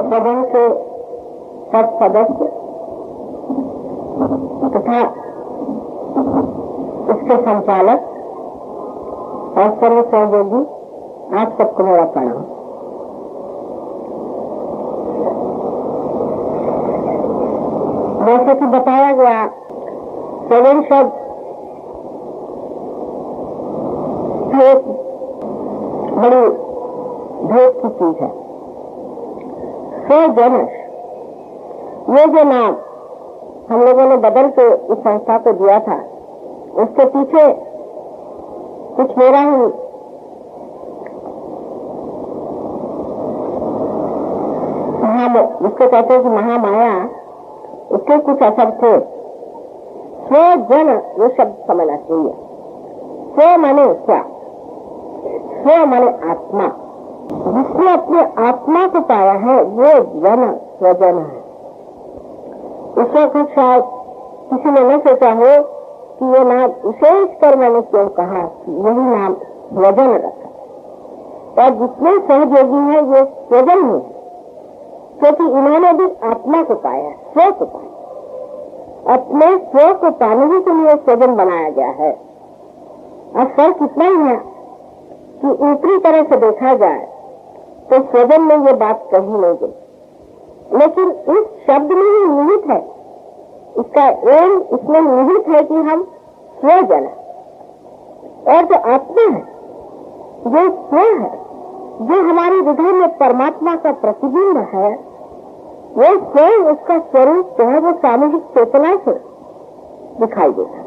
सदन के सब सदस्य तथा इसके संचालक और सर्व सहयोगी, आप सबको मेरा प्रणाम। जैसे कि बताया गया, सदन शब्द एक बड़ी भेद की चीज है। स्वजन, ये जो नाम हम लोगों ने बदल के इस संस्था को दिया था, उसके पीछे कुछ मेरा ही जिसको कहते हैं कि महामाया, उसके कुछ असर थे। स्वजन ये शब्द समझना चाहिए। स्व माने क्या? स्व माने आत्मा। जिसने अपने आत्मा को पाया है वो जन स्वजन है। उस वक्त शायद किसी ने न सोचा हो कि ये नाम विशेष कर मैंने क्यों कहा कि यही नाम स्वजन रखा। और जितने सहयोगी हैं ये स्वजन ही है, क्योंकि इन्होंने भी आत्मा को पाया, स्व को पाया। अपने स्व को पाने ही के लिए स्वजन बनाया गया है। और फर्क इतना ही है कि ऊपरी तरह से देखा जाए तो स्वजन में ये बात कही नहीं गई, लेकिन इस शब्द में ही निहित है, इसका एम इसमें निहित है कि हम स्वजन है। और जो आत्मा है, जो स्व है, जो हमारे हृदय में परमात्मा का प्रतिबिंब है, वो स्वयं उसका स्वरूप जो है वो सामूहिक चेतना से दिखाई देता है।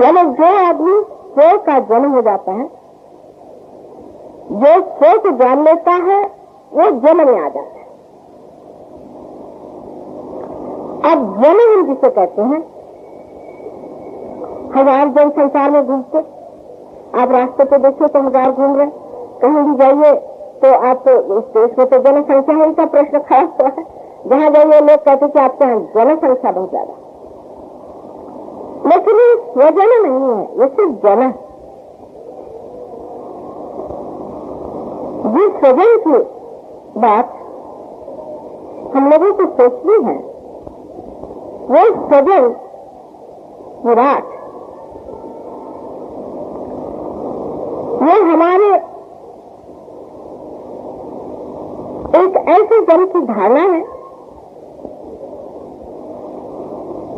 यानी जो आदमी स्व का जन्म हो जाता है, जो स्व को जान लेता है, वो जन्म में आ जाता है। अब जन्म हम जिसे कहते हैं, हजार जन संसार में घूमते, आप रास्ते पे देखिए तो हजार घूम रहे, कहीं भी जाइए तो आप इस देश में तो जनसंख्या ही का प्रश्न खड़ा हुआ है। जहां जाइए लोग कहते कि आपके यहाँ जनसंख्या बहुत ज्यादा, लेकिन ये स्वजन नहीं है, ये सिर्फ जन है। जिस स्वजन की बात हम लोगों को सोचनी है, वो स्वजन विराट, ये हमारे एक ऐसे जन की धारणा है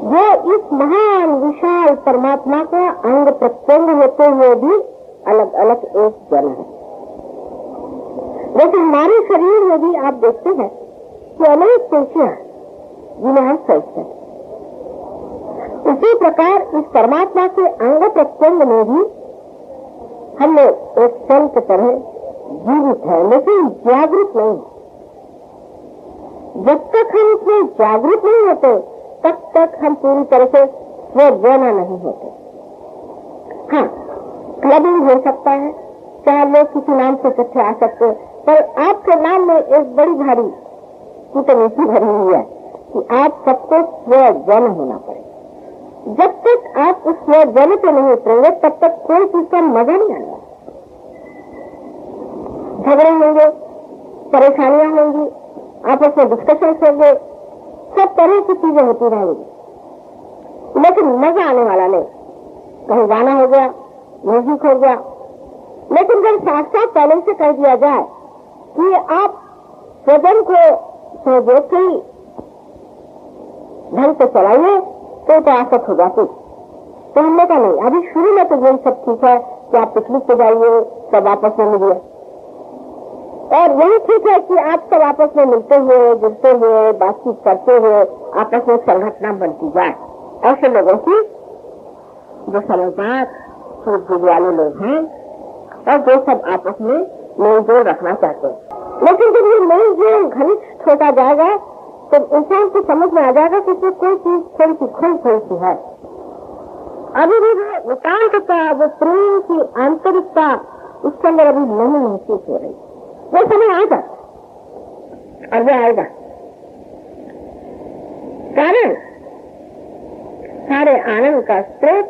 जो इस महान विशाल परमात्मा का अंग प्रत्यंग होते हुए भी अलग अलग एक जन है। जैसे हमारे शरीर में भी आप देखते हैं कि अनेक पेशियां जिन्हें हम सोचते हैं, उसी प्रकार इस परमात्मा के अंग प्रत्यंग में भी हम लोग एक सेल की तरह जीवित है, लेकिन जागृत नहीं। जब तक हम इसमें जागृत नहीं होते तब तक हम पूरी तरह से स्वजन नहीं होते। हाँ, क्लबिंग हो सकता है, चाहे लोग किसी नाम से इकट्ठे आ सकते, पर आपके नाम में एक बड़ी भारी कूटनीति भरी हुई है कि आप सबको स्वजन होना पड़ेगा। जब तक आप उस स्वजन पे नहीं उतरेंगे तब तक कोई चीज का मजा नहीं आएगा। झगड़े होंगे, परेशानियां होंगी, आपस में डिस्कशन होंगे, सब तरह की चीजें होती रहेंगी, लेकिन मजा आने वाला नहीं। कहीं गाना हो गया, म्यूजिक हो गया, लेकिन जब साथ साथ पहले से कह दिया जाए कि आप स्वजन को सहयोग के ही ढंग से चलाइए तो आसक्त हो जाती। तो हमने कहा नहीं, अभी शुरू में तो यही सब ठीक है कि आप पिकनिक पे जाइए, सब आपस में मिलिए, और यही ठीक है कि आप सब आपस में मिलते हुए, जुड़ते हुए, बातचीत करते हुए आपस में संगठना बनती जाए। ऐसे लोगों की जो समझदार सूझबूझ वाले लोग हैं और जो सब आपस में मेलजोल रखना चाहते हैं। लेकिन जब ये मेलजोल घनिष्ठ होता जाएगा तो इंसान को समझ में आ जाएगा कि इसमें कोई चीज थोड़ी सी खोई सी है। अभी भी वो नितान्तता, वो प्रेम की आंतरिकता उसके अंदर अभी नहीं महसूस हो रही। वो समय आएगा और वो आएगा। कारण सारे आनंद का स्रोत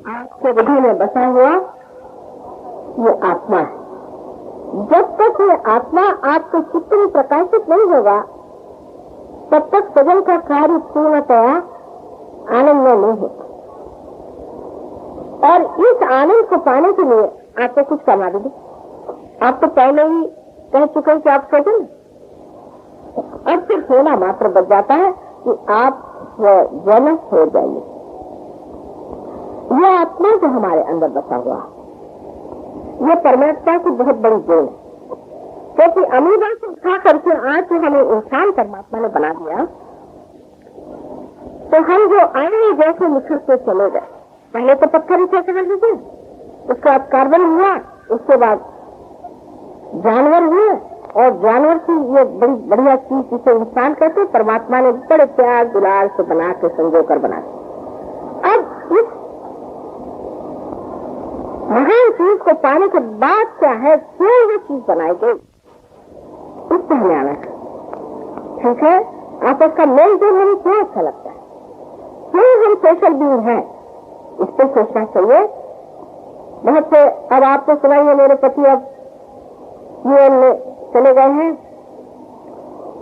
आपके हृदय में बसा हुआ ये आत्मा है। जब तक ये आत्मा आपके चित्त में प्रकाशित नहीं होगा तब तक सजन का कार्य पूर्णतया आनंद में नहीं होता। और इस आनंद को पाने के लिए आपको कुछ करना भी दो। आप तो पहले ही कह चुके हैं कि आप सजन, अब सिर्फ होना मात्र बच जाता है कि आप जन हो जाइए। यह आत्मा जो हमारे अंदर बसा हुआ है यह परमात्मा की बहुत बड़ी देन है, क्योंकि अमीबा से उठा करके आज जो हमें इंसान परमात्मा ने बना दिया, तो हम जो आए जैसे निखरते चले गए। पहले तो पत्थर ही थे समझ लीजिए, उसके बाद कार्बन हुआ, उसके बाद जानवर हुए, और जानवर की ये बड़ी बढ़िया चीज जिसे इंसान कहते, परमात्मा ने बड़े प्यार दुलार से बना के संजो कर बना दिया। अब इस महान चीज को पाने के बाद क्या है, क्यों ये चीज बनाई गई, उस पर हमें आना है। ठीक है, आपस का मेल जोल हमें क्यों अच्छा लगता है, क्यों हम सोशल बीइंग हैं, इस पर सोचना चाहिए। बहुत से अब आपको सुनाइए, मेरे पति अब यूएन में चले गए हैं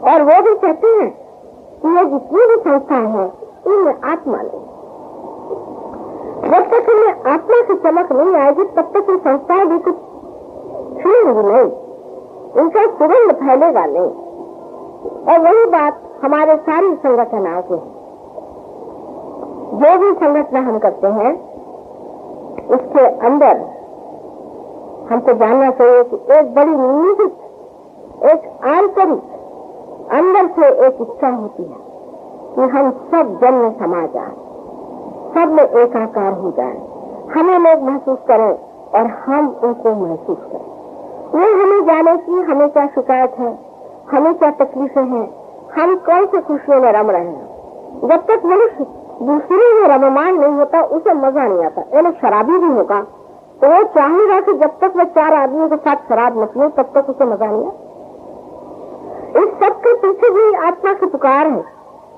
और वो भी कहते हैं कि ये जितनी भी संस्थाएं हैं इनमें आत्मा नहीं। जब तक इनमें आत्मा की चमक नहीं आएगी तब तक ये संस्थाएं भी कुछ छूएंगी नहीं, इनका सुगंध फैलेगा नहीं। और वही बात हमारे सारी संगठनाओं की है। जो भी संगठन हम करते हैं उसके अंदर हमको जानना चाहिए कि एक बड़ी निहित, एक आंतरिक अंदर से एक इच्छा होती है कि हम सब जन में समा जाए, सब में एकाकार हो जाए, हमें लोग महसूस करें और हम उनको महसूस करें। ये हमें जाने की हमें क्या शिकायत है, हमें क्या तकलीफें हैं, हम कौन से खुशियों में रम रहे हैं। जब तक मनुष्य दूसरे में रममान नहीं होता उसे मजा नहीं आता। यानी शराबी भी होगा तो वो चाहेगा कि जब तक वह 4 आदमियों के साथ शराब न पिए तब तक उसे मजा नहीं आता। इस सब के पीछे भी आत्मा की पुकार है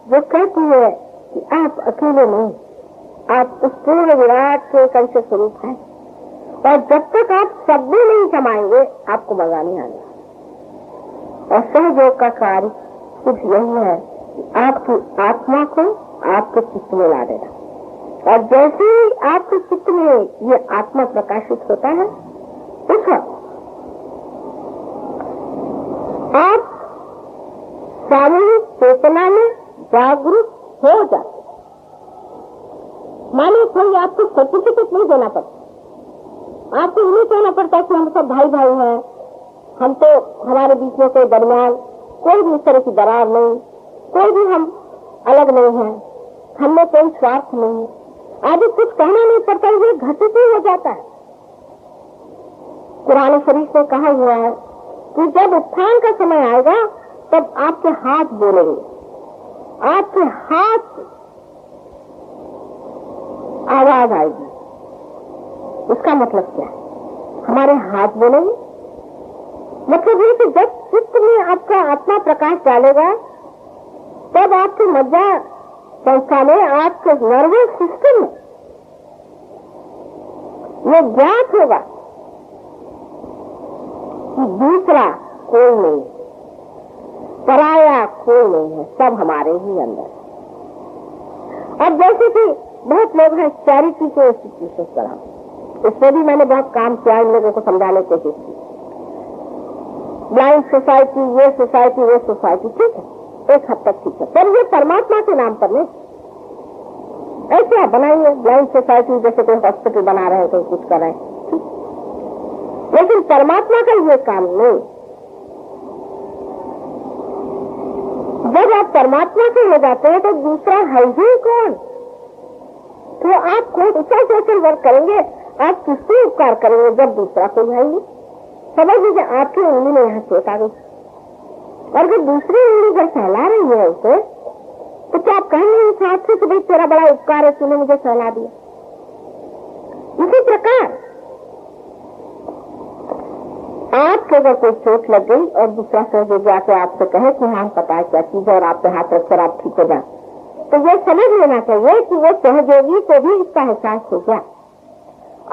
जो कहती है कि आप अकेले नहीं, आप उस पूर्ण विराट के एक अंश स्वरूप हैं, और जब तक आप सब में नहीं समाएंगे आपको मजा नहीं आएगा। और सहयोग का कार्य सिर्फ यही है कि आपकी आत्मा को आपके चित्त में ला देना, और जैसे ही आपके चित्त में ये आत्मा प्रकाशित होता है उस वक्त आप सामूहिक चेतना में जागरूक हो जाते। मानिए कोई आपको सर्टिफिकेट नहीं देना पड़ता, आपको ये नहीं कहना पड़ता कि हम सब भाई भाई हैं, हम तो हमारे बीच में कोई दरमियान कोई भी इस तरह की दरार नहीं, कोई भी हम अलग नहीं है, हमें कोई स्वार्थ नहीं, आदि कुछ कहना नहीं पड़ता, ये घटित ही हो जाता है। कुरान शरीफ में कहा हुआ है कि जब उत्थान का समय आएगा तब आपके हाथ बोलेंगे, आपके हाथ आवाज आएगी। उसका मतलब क्या है, हमारे हाथ बोलेंगे मतलब ये कि जब चित्त में आपका आत्मा प्रकाश डालेगा तब आपकी मज्जा संस्था में, आपके नर्वस सिस्टम में ये ज्ञात होगा कि दूसरा कोई नहीं, पराया कोई नहीं है, सब हमारे ही अंदर है। अब जैसे कि बहुत लोग हैं चैरिटी के इंस्टीट्यूशन पर, इसमें भी मैंने बहुत काम किया, इन लोगों को समझाने की कोशिश की। ब्लाइंड सोसाइटी, ये सोसाइटी, वो सोसाइटी, ठीक है, एक हद तक ठीक है, पर ये परमात्मा के नाम पर नहीं। ऐसे आप बनाइए ब्लाइंड सोसाइटी, जैसे कोई हॉस्पिटल बना रहे हैं, कोई कुछ कर रहे हैं, लेकिन परमात्मा का ये काम नहीं। जब आप परमात्मा के हो जाते हैं तो दूसरा है ही कौन? तो आप कोई दूसरा सोशल वर्क करेंगे, आप किससे उपकार करेंगे जब दूसरा कोई है ही? समझ लीजिए आपकी उंगली में यहाँ चोट आ गई, और अगर दूसरी उंगली जब सहला रही है उसे, तो क्या आप कहेंगे इस हाथ से भाई तेरा बड़ा उपकार है, तूने मुझे सहला दिया? इसी प्रकार आपको अगर कोई चोट लग गई और दूसरा सहयोग जाके आपसे कहे कि हाँ पता है क्या चीज है, और आपके हाथ रखकर आप ठीक हो जाए, तो ये समझ लेना चाहिए कि वो सहयोगी को भी इसका एहसास हो गया,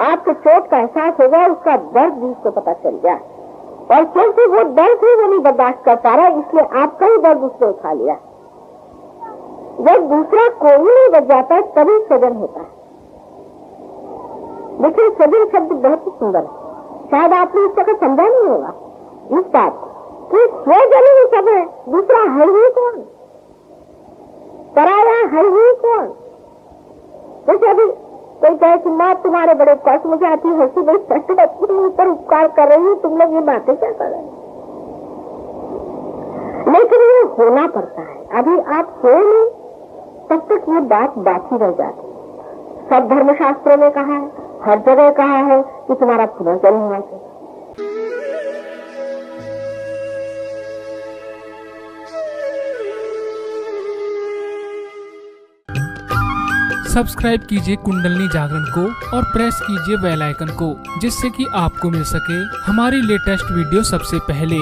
आपको चोट का एहसास हो गया, उसका दर्द भी उसको पता चल गया। और क्योंकि वो दर्द ही वो नहीं बर्दाश्त कर पा रहा, इसलिए आपका ही दर्द उसने उठा लिया। जब दूसरा कोई नहीं बच जाता है तभी सृजन होता है। देखिए सृजन शब्द बहुत ही सुंदर है, शायद आपने इस जगह समझा नहीं होगा इस बात कि स्वजन ही सब है, दूसरा है ही कौन, पराया है ही कौन। जैसे अभी कोई कहे कि माँ तुम्हारे बड़े कष्ट, मुझे आती हंसी बड़ी कष्ट अपने ऊपर उपकार कर रही हूँ, तुम लोग ये बातें क्या कर रहे हैं। लेकिन ये होना पड़ता है, अभी आप हो नहीं तब तक ये बात बाकी रह जाती है। सब धर्मशास्त्रों में कहा है, हर जगह कहा है कि तुम्हारा पुनर्जन्म होना चाहिए। सब्सक्राइब कीजिए कुंडलनी जागरण को और प्रेस कीजिए बेल आइकन को, जिससे कि आपको मिल सके हमारी लेटेस्ट वीडियो सबसे पहले।